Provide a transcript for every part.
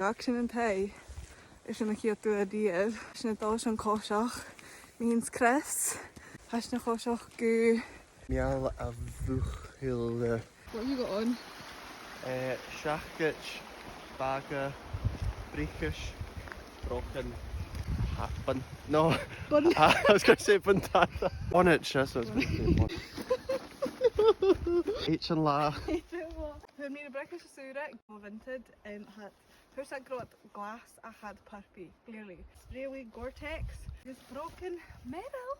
Action and pay. Is yn y chi o dwy dyr. Is yn y dos yn cosioch. Mi'n cres. Has yn y cosioch gw. Meall a Bhuachaille. What have you got on? Shachgich, Baga, Breakish, Broken, Bun. No, Bun. I was going to say Buntata. On it, that's what I was going to say. H and La. Hwn ni'n y brecwys y sŵreg. O vinted. Had Hwrs a grot glas a had parpy, clearly. Sprawy Gore-Tex. It's broken metal.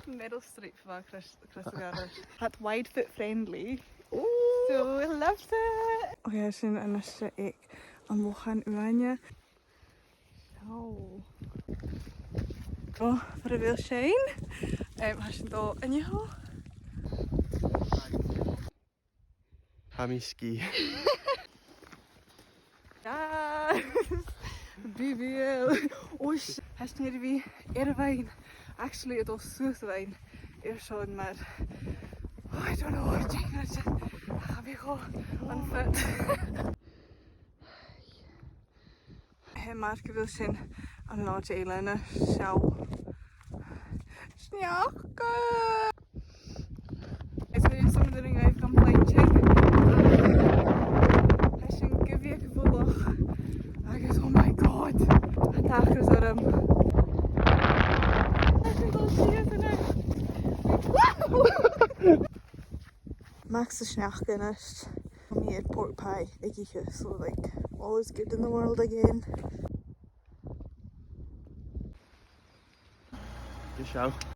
Metal stripe fa Chris y garage. Had wide foot friendly. Ooh. So we loved it. Okay, sy'n yn ysgrifennu eich am Bhuachaille Uania. So. O, for y Bhuachaille. Has yn do yn yho. Hammy ski. Yes! BBL! Oes, has nid fi erfain. Actually, it was sŵthfain. Sôn maar... Oh, I don't know, ga fi go unfit. Mae'r gyfil sy'n yn Lodge Eilen y siaw. Sniachga! So you're something I've complained to. Has sy'n gyfi ac fwlwch. I guess, oh my god! A dachres ar ym. Has sy'n dod sydd yn y. Max is sniachga yn ysg. Me had pork pie, so like, all is good in the world again. Good show.